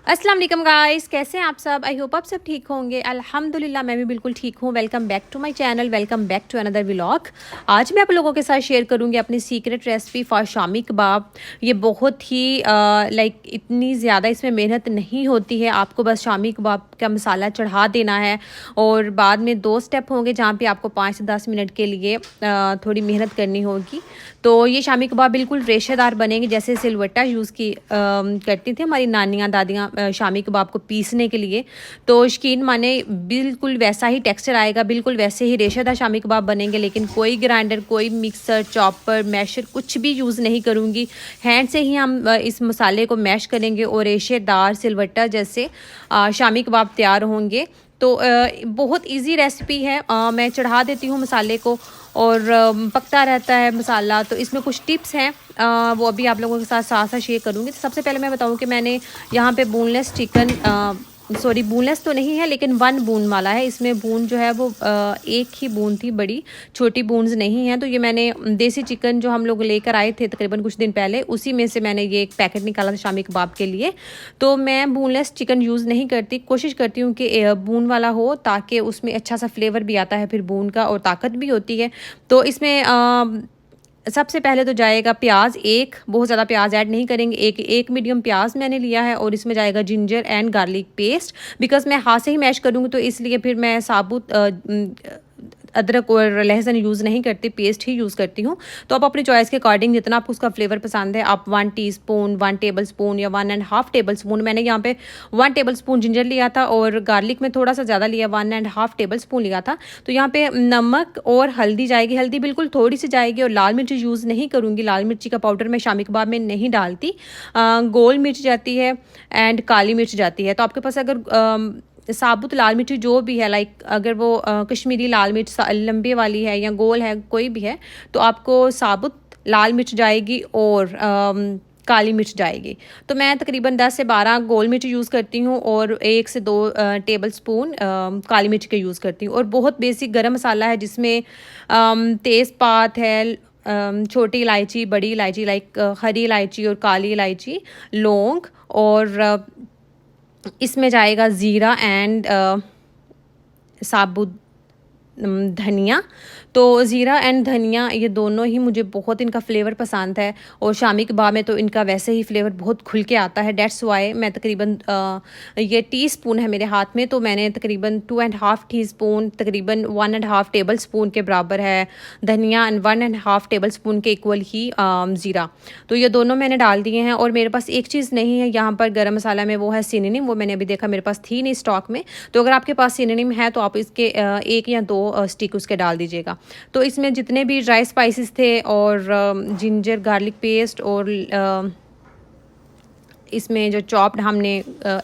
अस्सलाम वालेकुम गाइस, कैसे हैं आप सब। आई होप आप सब ठीक होंगे। अल्हम्दुलिल्लाह मैं भी बिल्कुल ठीक हूँ। Welcome back to my channel, welcome back to another vlog. आज मैं आप लोगों के साथ शेयर करूँगी अपनी secret recipe for shami kebab. ये बहुत ही इतनी ज़्यादा इसमें मेहनत नहीं होती है। आपको बस शामी कबाब का मसाला चढ़ा देना है और बाद में 2 स्टेप होंगे जहाँ पे आपको 5 से 10 मिनट के लिए थोड़ी मेहनत करनी होगी। तो ये शामी कबाब बिल्कुल रेशेदार बनेंगे जैसे सिलवट्टा यूज़ करती थी हमारी नानियाँ दादियाँ शामी कबाब को पीसने के लिए। तो यकीन माने बिल्कुल वैसा ही टेक्सचर आएगा, बिल्कुल वैसे ही रेशेदार शामी कबाब बनेंगे। लेकिन कोई ग्राइंडर, कोई मिक्सर, चॉपर, मैशर कुछ भी यूज़ नहीं करूँगी। हैंड से ही हम इस मसाले को मैश करेंगे और रेशेदार सिलवट्टा जैसे शामी कबाब तैयार होंगे। तो बहुत इजी रेसिपी है। मैं चढ़ा देती हूँ मसाले को और पकता रहता है मसाला। तो इसमें कुछ टिप्स हैं, वो अभी आप लोगों के साथ साथ साथ शेयर करूँगी। तो सबसे पहले मैं बताऊँ कि मैंने यहाँ पे बोनलेस चिकन, सॉरी बोनलेस तो नहीं है लेकिन 1 बून वाला है। इसमें बून जो है वो एक ही बून थी, बड़ी छोटी बून्स नहीं हैं। तो ये मैंने देसी चिकन जो हम लोग लेकर आए थे तकरीबन कुछ दिन पहले, उसी में से मैंने ये एक पैकेट निकाला था शामी कबाब के लिए। तो मैं बोनलेस चिकन यूज़ नहीं करती, कोशिश करती हूँ कि बून वाला हो ताकि उसमें अच्छा सा फ्लेवर भी आता है फिर बून का, और ताकत भी होती है। तो इसमें सबसे पहले तो जाएगा प्याज। एक बहुत ज़्यादा प्याज ऐड नहीं करेंगे, एक मीडियम प्याज मैंने लिया है। और इसमें जाएगा ginger and garlic paste. Because मैं हाथ से ही मैश करूँगी तो इसलिए फिर मैं साबुत अदरक और लहसुन यूज़ नहीं करती, पेस्ट ही यूज़ करती हूँ। तो आप अपनी चॉइस के अकॉर्डिंग जितना आपको उसका फ्लेवर पसंद है आप 1 टीस्पून, 1 टेबल स्पून या 1.5 टेबल स्पून, मैंने यहाँ पे 1 टेबल स्पून जिंजर लिया था और गार्लिक में थोड़ा सा ज़्यादा लिया, 1.5 टेबल स्पून लिया था। तो यहाँ पे नमक और हल्दी जाएगी, हल्दी बिल्कुल थोड़ी सी जाएगी। और लाल मिर्च यूज़ नहीं करूँगी, लाल मिर्ची का पाउडर मैं शामी कबाब में नहीं डालती। गोल मिर्च जाती है एंड काली मिर्च जाती है। तो आपके पास अगर साबुत लाल मिर्ची जो भी है, अगर वो कश्मीरी लाल मिर्च लंबे वाली है या गोल है, कोई भी है, तो आपको साबुत लाल मिर्च जाएगी और काली मिर्च जाएगी। तो मैं तकरीबन 10 से 12 गोल मिर्च यूज़ करती हूँ और 1 से 2 टेबल स्पून काली मिर्च के यूज़ करती हूँ। और बहुत बेसिक गरम मसाला है जिसमें तेज़पात है, छोटी इलायची, बड़ी इलायची हरी इलायची और काली इलायची, लौंग, और इसमें जाएगा ज़ीरा एंड साबुत धनिया। तो ज़ीरा एंड धनिया ये दोनों ही मुझे बहुत, इनका फ्लेवर पसंद है। और शामी कबाब में तो इनका वैसे ही फ्लेवर बहुत खुल के आता है। डेट्स वाई मैं तकरीबन ये टीस्पून है मेरे हाथ में, तो मैंने तकरीबन 2.5 टीस्पून, तकरीबन 1.5 टेबल स्पून के बराबर है धनिया एंड 1.5 टेबल स्पून के इक्वल ही ज़ीरा। तो ये दोनों मैंने डाल दिए हैं। और मेरे पास एक चीज़ नहीं है यहाँ पर गरम मसाला में, वो है सिनेनिम। वो मैंने अभी देखा मेरे पास थी नहीं स्टॉक में। तो अगर आपके पास सिनेनिम है तो आप इसके 1 या 2 स्टिक उसके डाल दीजिएगा। तो इसमें जितने भी ड्राई स्पाइसेस थे और जिंजर गार्लिक पेस्ट और इसमें जो चॉप्ड हमने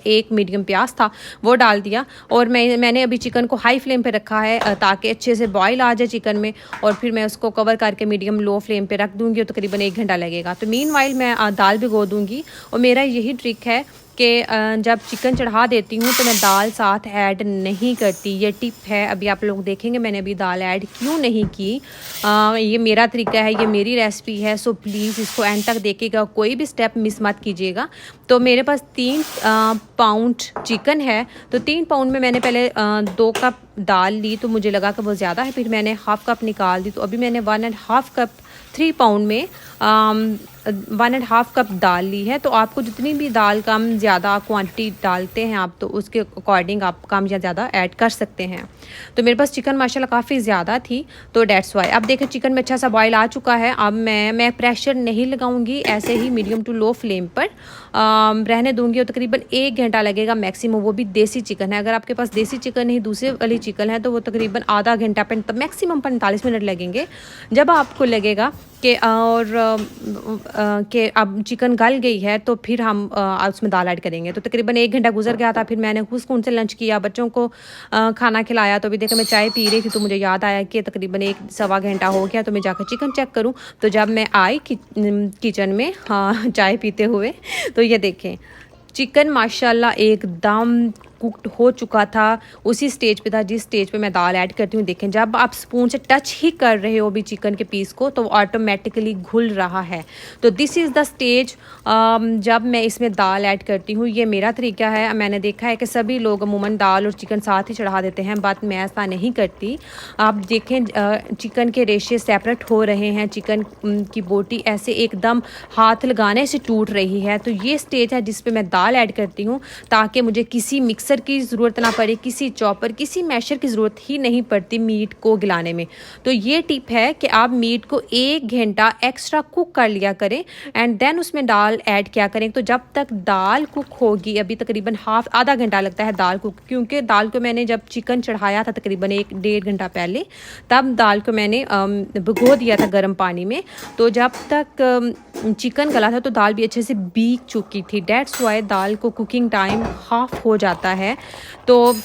1 मीडियम प्याज था वो डाल दिया। और मैंने अभी चिकन को हाई फ्लेम पे रखा है ताकि अच्छे से बॉईल आ जाए चिकन में। और फिर मैं उसको कवर करके मीडियम लो फ्लेम पे रख दूँगी और तकरीबन 1 घंटा लगेगा। तो मीनवाइल मैं दाल भिगो दूँगी। और मेरा यही ट्रिक है कि जब चिकन चढ़ा देती हूँ तो मैं दाल साथ ऐड नहीं करती। ये टिप है, अभी आप लोग देखेंगे मैंने अभी दाल ऐड क्यों नहीं की। ये मेरा तरीका है, ये मेरी रेसिपी है। सो प्लीज़ इसको एंड तक देखिएगा, कोई भी स्टेप मिस मत कीजिएगा। तो मेरे पास 3 पाउंड चिकन है। तो 3 पाउंड में मैंने पहले 2 कप दाल ली तो मुझे लगा कि वो ज़्यादा है, फिर मैंने हाफ़ कप निकाल दी। तो अभी मैंने 1.5 कप 3 पाउंड में 1.5 कप दाल ली है। तो आपको जितनी भी दाल कम ज़्यादा क्वांटिटी डालते हैं आप, तो उसके अकॉर्डिंग आप कम या ज़्यादा ऐड कर सकते हैं। तो मेरे पास चिकन माशाल्लाह काफ़ी ज़्यादा थी, तो डेट्स वाई। अब देखें चिकन में अच्छा सा बॉयल आ चुका है। अब मैं प्रेशर नहीं लगाऊंगी, ऐसे ही मीडियम टू लो फ्लेम पर रहने दूंगी। और तकरीबन 1 घंटा लगेगा मैक्सिमम, वो भी देसी चिकन है। अगर आपके पास देसी चिकन नहीं दूसरी वाली चिकन है तो वो तकरीबन आधा घंटा मैक्सिमम 45 मिनट लगेंगे। जब आपको लगेगा कि कि अब चिकन गल गई है तो फिर हम उसमें दाल ऐड करेंगे। तो तकरीबन 1 घंटा गुजर गया था, फिर मैंने सुकून से लंच किया, बच्चों को खाना खिलाया। तो अभी देखो मैं चाय पी रही थी तो मुझे याद आया कि तकरीबन 1 सवा घंटा हो गया, तो मैं जाकर चिकन चेक करूं। तो जब मैं आई किचन में चाय पीते हुए, तो ये देखें चिकन माशाल्लाह एकदम कुकड हो चुका था, उसी स्टेज पे था जिस स्टेज पे मैं दाल ऐड करती हूँ। देखें जब आप स्पून से टच ही कर रहे हो भी चिकन के पीस को तो ऑटोमेटिकली घुल रहा है। तो दिस इज़ द स्टेज जब मैं इसमें दाल ऐड करती हूँ। ये मेरा तरीका है। मैंने देखा है कि सभी लोग अमूमन दाल और चिकन साथ ही चढ़ा देते हैं, बट मैं ऐसा नहीं करती। आप देखें चिकन के रेशे सेपरेट हो रहे हैं, चिकन की बोटी ऐसे एकदम हाथ लगाने से टूट रही है। तो ये स्टेज है जिस पे मैं दाल ऐड करती हूँ, ताकि मुझे किसी मिक्सर की ज़रूरत ना पड़े, किसी चॉपर, किसी मैशर की ज़रूरत ही नहीं पड़ती मीट को गिलाने में। तो ये टिप है कि आप मीट को 1 घंटा एक्स्ट्रा कुक कर लिया करें एंड देन उसमें दाल ऐड किया करें। तो जब तक दाल कुक होगी, अभी तकरीबन आधा घंटा लगता है दाल कुक, क्योंकि दाल को मैंने जब चिकन चढ़ाया था तकरीबन 1-1.5 घंटा पहले, तब दाल को मैंने भिगो दिया था गर्म पानी में। तो जब तक चिकन गला था तो दाल भी अच्छे से भीग चुकी थी। डेट्स वाई दाल को कुकिंग टाइम हाफ हो जाता है। तो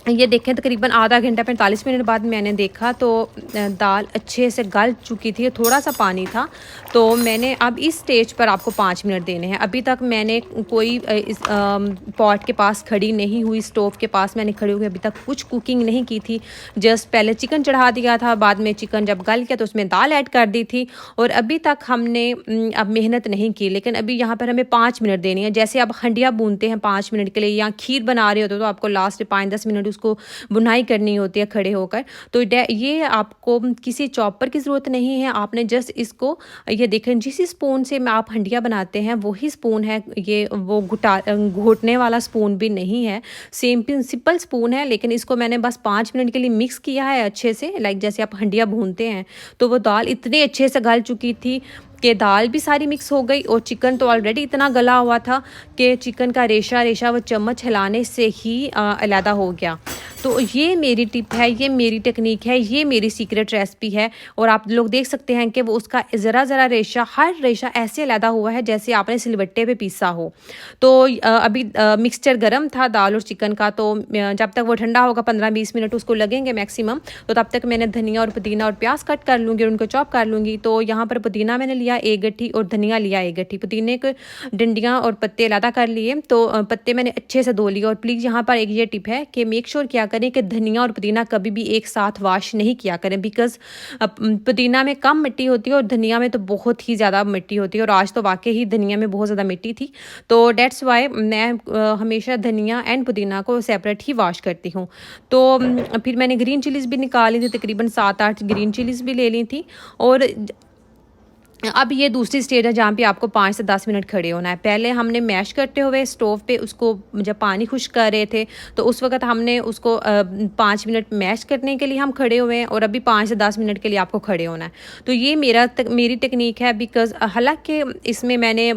ये देखें तकरीबन आधा घंटा 45 मिनट बाद मैंने देखा तो दाल अच्छे से गल चुकी थी, थोड़ा सा पानी था। तो मैंने अब इस स्टेज पर आपको 5 मिनट देने हैं। अभी तक मैंने कोई इस पॉट के पास खड़ी नहीं हुई, स्टोव के पास मैंने खड़ी हुई अभी तक कुछ कुकिंग नहीं की थी। जस्ट पहले चिकन चढ़ा दिया था, बाद में चिकन जब गल गया तो उसमें दाल ऐड कर दी थी और अभी तक हमने अब मेहनत नहीं की। लेकिन अभी यहाँ पर हमें 5 मिनट देनी है। जैसे आप हंडिया भूनते हैं 5 मिनट के लिए या खीर बना रहे होते तो आपको लास्ट 5-10 मिनट उसको बुनाई करनी होती है खड़े होकर। तो ये आपको किसी चॉपर की ज़रूरत नहीं है। आपने जस्ट इसको ये देखें जिस स्पून से आप हंडिया बनाते हैं वही स्पून है ये, वो घोटने वाला स्पून भी नहीं है, सेम सिंपल स्पून है। लेकिन इसको मैंने बस 5 मिनट के लिए मिक्स किया है अच्छे से, लाइक जैसे आप हंडिया भूनते हैं। तो वो दाल इतने अच्छे से गल चुकी थी कि दाल भी सारी मिक्स हो गई और चिकन तो ऑलरेडी इतना गला हुआ था कि चिकन का रेशा रेशा वो चम्मच हिलाने से ही अलहदा हो गया। तो ये मेरी टिप है, ये मेरी टेक्निक है, ये मेरी सीक्रेट रेसिपी है। और आप लोग देख सकते हैं कि वो उसका ज़रा ज़रा रेशा, हर रेशा ऐसे अलहदा हुआ है जैसे आपने सिलबट्टे पे पीसा हो। तो अभी मिक्सचर गर्म था दाल और चिकन का, तो जब तक वो ठंडा होगा 15-20 मिनट उसको लगेंगे मैक्सिमम। तो तब तक मैंने धनिया और पुदीना और प्याज कट कर लूँगी और उनको चॉप कर लूँगी। तो यहाँ पर पुदीना मैंने लिया 1 गट्ठी और धनिया लिया 1 गट्ठी। पुदीने के डंडियाँ और पत्ते अलहदा कर लिए। तो पत्ते मैंने अच्छे से धो लिए। और प्लीज़ यहाँ पर एक ये टिप है कि मेक श्योर किया करें कि धनिया और पुदीना कभी भी एक साथ वॉश नहीं किया करें, बिकॉज पुदीना में कम मिट्टी होती है और धनिया में तो बहुत ही ज़्यादा मिट्टी होती है। और आज तो वाकई ही धनिया में बहुत ज़्यादा मिट्टी थी। तो डेट्स वाई मैं हमेशा धनिया एंड पुदीना को सेपरेट ही वॉश करती हूँ। तो फिर मैंने ग्रीन चिलीज़ भी निकाली थी, तकरीबन 7-8 ग्रीन चिलीज़ भी ले ली थी। और अब ये दूसरी स्टेज है जहाँ पे आपको 5 से 10 मिनट खड़े होना है। पहले हमने मैश करते हुए स्टोव पे उसको जब पानी खुश्क कर रहे थे तो उस वक्त हमने उसको 5 मिनट मैश करने के लिए हम खड़े हुए हैं और अभी 5 से 10 मिनट के लिए आपको खड़े होना है। तो ये मेरी टेक्निक है, बिकॉज हालांकि इसमें मैंने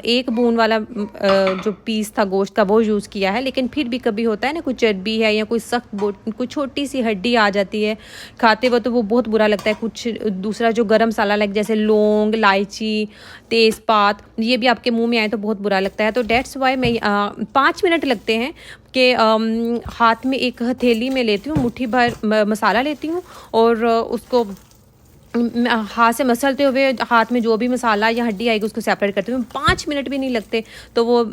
एक बून वाला जो पीस था गोश्त का वो यूज़ किया है, लेकिन फिर भी कभी होता है ना कोई चर्बी है या कोई सख्त कोई छोटी सी हड्डी आ जाती है खाते वक्त, तो वो बहुत बुरा लगता है। कुछ दूसरा जो गरम मसाला लाइक जैसे लौंग, इलायची, तेज़पात, ये भी आपके मुंह में आए तो बहुत बुरा लगता है। तो डेट्स वाई मैं 5 मिनट लगते हैं कि हाथ में एक हथेली में लेती हूँ, मुट्ठी भर मसाला लेती हूँ और उसको हाथ से मसलते हुए हाथ में जो भी मसाला या हड्डी आएगी उसको सेपरेट करती हूँ। 5 मिनट भी नहीं लगते तो वो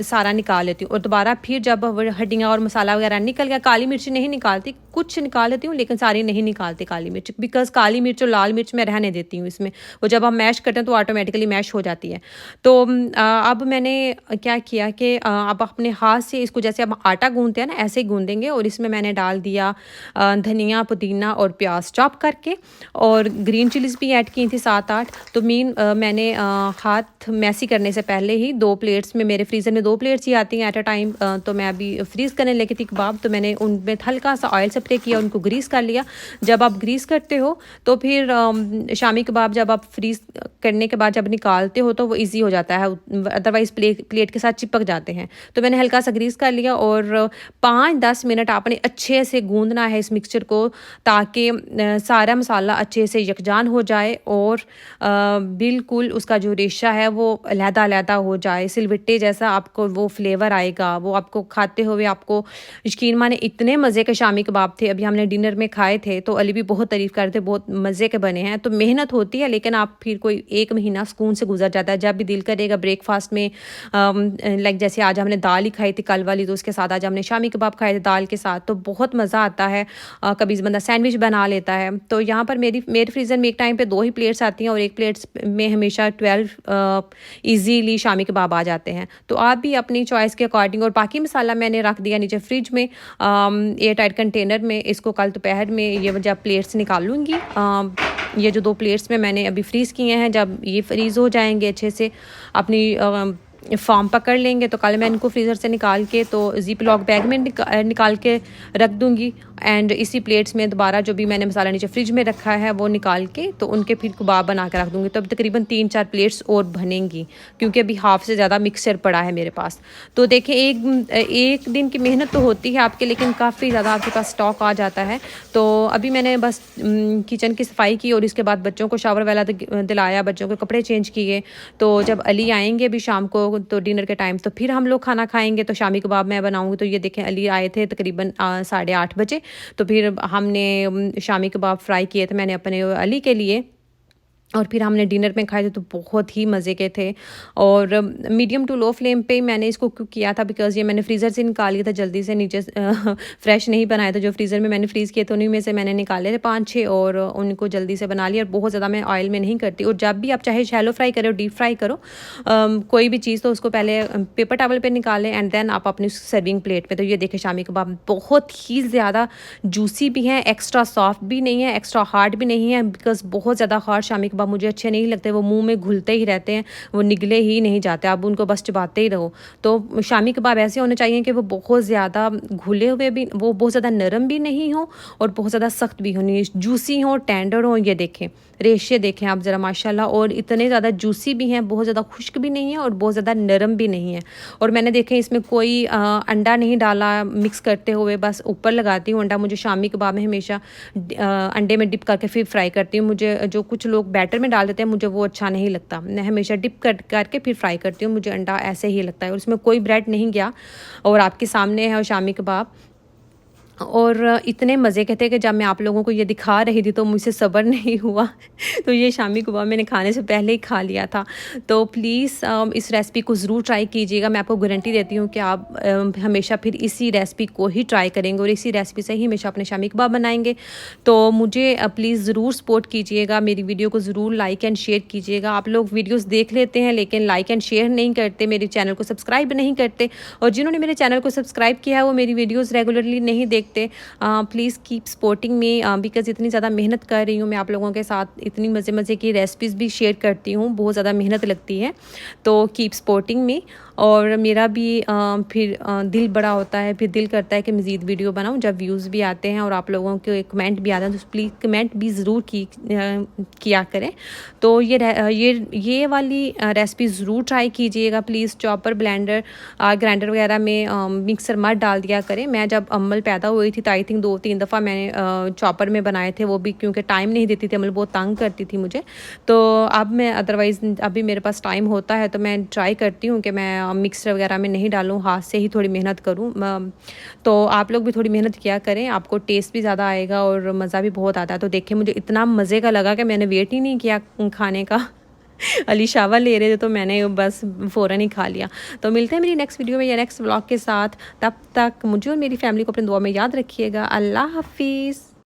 सारा निकाल लेती हूँ। और दोबारा फिर जब हड्डियाँ और मसाला वगैरह निकल गया, काली मिर्च नहीं निकालती, कुछ निकाल लेती हूँ लेकिन सारी नहीं निकालती काली मिर्च, बिकॉज काली मिर्च और लाल मिर्च मैं रहने देती हूँ इसमें। वो जब हम मैश करते हैं तो ऑटोमेटिकली मैश हो जाती है। तो अब मैंने क्या किया कि अब अपने हाथ से इसको जैसे अब आटा गूँधते हैं ना ऐसे ही गूँधेंगे। और इसमें मैंने डाल दिया धनिया, पुदीना और प्याज चॉप करके, और ग्रीन चिलीज़ भी ऐड की थी 7-8। तो मैंने हाथ मैसी करने से पहले ही 2 प्लेट्स में, मेरे फ्रीज़र में 2 प्लेट्स ही आती हैं एट अ टाइम, तो मैं अभी फ्रीज़ करने लगी थी कबाब। तो मैंने उनमें हल्का सा ऑयल स्प्रे किया, उनको ग्रीस कर लिया। जब आप ग्रीस करते हो तो फिर शामी कबाब जब आप फ्रीज़ करने के बाद जब निकालते हो तो वो ईजी हो जाता है, अदरवाइज़ प्लेट के साथ चिपक जाते हैं। तो मैंने हल्का सा ग्रीस कर लिया और 5-10 मिनट आपने अच्छे से गूँधना है इस मिक्सचर को, ताकि सारा मसाला अच्छे से से यकजान हो जाए और बिल्कुल उसका जो रेशा है वो अलहदा-अलहदा हो जाए, सिलवट्टे जैसा आपको वो फ्लेवर आएगा। वो आपको खाते हुए आपको यकीन माने इतने मज़े के शामी कबाब थे, अभी हमने डिनर में खाए थे तो अली भी बहुत तारीफ़ कर रहे थे, बहुत मज़े के बने हैं। तो मेहनत होती है लेकिन आप फिर कोई 1 महीना सुकून से गुज़र जाता है। जब भी दिल करेगा ब्रेकफ़ास्ट में लाइक जैसे आज हमने दाल ही खाई थी कल वाली, तो उसके साथ आज हमने शामी कबाब खाए थे दाल के साथ, तो बहुत मज़ा आता है। कभी बंदा सैंडविच बना लेता है। तो यहाँ पर मेरे फ्रीज़र में एक टाइम पे 2 ही प्लेट्स आती हैं और एक प्लेट्स में हमेशा 12 ईज़िली शामी कबाब आ जाते हैं। तो आप भी अपनी चॉइस के अकॉर्डिंग, और बाकी मसाला मैंने रख दिया नीचे फ्रिज में एयर टाइट कंटेनर में। इसको कल दोपहर में ये जब प्लेट्स निकाल लूँगी, ये जो 2 प्लेट्स में मैंने अभी फ्रीज़ किए हैं, जब ये फ्रीज़ हो जाएंगे अच्छे से अपनी फॉर्म पकड़ लेंगे तो कल मैं इनको फ्रीज़र से निकाल के तो ज़िप लॉक बैग में निकाल के रख दूँगी। एंड इसी प्लेट्स में दोबारा जो भी मैंने मसाला नीचे फ्रिज में रखा है वो निकाल के तो उनके फिर कबाब बना के रख दूँगी। तो अभी तकरीबन 3-4 प्लेट्स और बनेंगी क्योंकि अभी हाफ़ से ज़्यादा मिक्सचर पड़ा है मेरे पास। तो देखिए एक दिन की मेहनत तो होती है आपके, लेकिन काफ़ी ज़्यादा आपके पास स्टॉक आ जाता है। तो अभी मैंने बस किचन की सफाई की और इसके बाद बच्चों को शावर वाला दिलाया, बच्चों के कपड़े चेंज किए। तो जब अली आएंगे अभी शाम को तो डिनर के टाइम तो फिर हम लोग खाना खाएंगे। तो शामी कबाब मैं बनाऊंगी। तो ये देखें अली आए थे तकरीबन 8:30 बजे, तो फिर हमने शामी कबाब फ्राई किए थे मैंने अपने अली के लिए, और फिर हमने डिनर में खाए थे तो बहुत ही मज़े के थे। और मीडियम टू लो फ्लेम पे मैंने इसको कुक किया था बिकॉज़ ये मैंने फ्रीज़र से निकाल लिया था जल्दी से, नीचे फ्रेश नहीं बनाया था। जो फ्रीज़र में मैंने फ्रीज़ किए थे उन्हीं में से मैंने निकाले थे 5-6 और उनको जल्दी से बना लिया। और बहुत ज़्यादा मैं ऑयल में नहीं करती। और जब भी आप चाहे शैलो फ्राई करो डीप फ्राई करो कोई भी चीज़, तो उसको पहले पेपर टॉवल पर निकालें एंड देन आप अपनी सर्विंग प्लेट पर। तो ये देखें शामी कबाब बहुत ही ज़्यादा जूसी भी हैं, एक्स्ट्रा सॉफ्ट भी नहीं है, एक्स्ट्रा हार्ड भी नहीं है। बिकॉज़ बहुत ज़्यादा हार्ड शामी कबाब मुझे अच्छे नहीं लगते, वो मुंह में घुलते ही रहते हैं, वो निगले ही नहीं जाते, आप उनको बस चबाते ही रहो। तो शामी कबाब ऐसे होने चाहिए कि वो बहुत ज़्यादा घुले हुए भी, वो बहुत ज़्यादा नरम भी नहीं हो और बहुत ज़्यादा सख्त भी हो नहीं, जूसी हो, टेंडर हो। ये देखें रेशे देखें आप ज़रा माशाल्लाह, और इतने ज़्यादा जूसी भी हैं, बहुत ज़्यादा खुश्क भी नहीं है और बहुत ज़्यादा नरम भी नहीं है। और मैंने देखें इसमें कोई अंडा नहीं डाला मिक्स करते हुए, बस ऊपर लगाती हूँ अंडा। मुझे शामी कबाब में हमेशा अंडे में डिप करके फिर फ्राई करती हूँ। मुझे जो कुछ लोग बैटर में डाल देते हैं मुझे वो अच्छा नहीं लगता, मैं हमेशा डिप करके फिर फ्राई करती हूँ। मुझे अंडा ऐसे ही लगता है और उसमें कोई ब्रेड नहीं गया। और आपके सामने है शामी कबाब, और इतने मज़े के थे कि जब मैं आप लोगों को ये दिखा रही थी तो मुझसे सब्र नहीं हुआ तो ये शामी कबाब मैंने खाने से पहले ही खा लिया था। तो प्लीज़ इस रेसिपी को ज़रूर ट्राई कीजिएगा। मैं आपको गारंटी देती हूँ कि आप हमेशा फिर इसी रेसिपी को ही ट्राई करेंगे और इसी रेसिपी से ही हमेशा अपने शामी कबाब बनाएंगे। तो मुझे प्लीज़ ज़रूर सपोर्ट कीजिएगा, मेरी वीडियो को ज़रूर लाइक एंड शेयर कीजिएगा। आप लोग वीडियोज़ देख लेते हैं लेकिन लाइक एंड शेयर नहीं करते, मेरे चैनल को सब्सक्राइब नहीं करते, और जिन्होंने मेरे चैनल को सब्सक्राइब किया है वो मेरी वीडियोज़ रेगुलरली नहीं देखते। Please keep supporting me because इतनी ज़्यादा मेहनत कर रही हूँ मैं आप लोगों के साथ, इतनी मज़े की रेसिपीज़ भी शेयर करती हूँ, बहुत ज़्यादा मेहनत लगती है। तो कीप सपोर्टिंग मी। और मेरा भी फिर दिल बड़ा होता है, फिर दिल करता है कि मज़ीद वीडियो बनाऊँ जब व्यूज़ भी आते हैं और आप लोगों के कमेंट भी आते हैं। तो प्लीज़ कमेंट भी ज़रूर किया करें। तो ये वाली रेसिपी ज़रूर ट्राई कीजिएगा प्लीज़। चॉपर ब्लेंडर ग्राइंडर वगैरह में मिक्सर मत डाल दिया करें। मैं जब अम्मल पैदा हुई थी तो आई थिंक 2-3 दफ़ा मैंने चॉपर में बनाए थे, वो भी क्योंकि टाइम नहीं देती थी, अम्मल बहुत तंग करती थी मुझे। तो अब मैं अदरवाइज़ अभी मेरे पास टाइम होता है तो मैं ट्राई करती हूँ कि मैं मिक्सर वगैरह में नहीं डालूँ, हाथ से ही थोड़ी मेहनत करूँ। तो आप लोग भी थोड़ी मेहनत किया करें, आपको टेस्ट भी ज़्यादा आएगा और मज़ा भी बहुत आता है। तो देखिए मुझे इतना मज़े का लगा कि मैंने वेट ही नहीं किया खाने का अली शावर ले रहे थे तो मैंने बस फ़ौरन ही खा लिया। तो मिलते हैं मेरी नेक्स्ट वीडियो में या नेक्स्ट व्लॉग के साथ। तब तक मुझे और मेरी फैमिली को अपनी दुआ में याद रखिएगा। अल्लाह हाफिज़।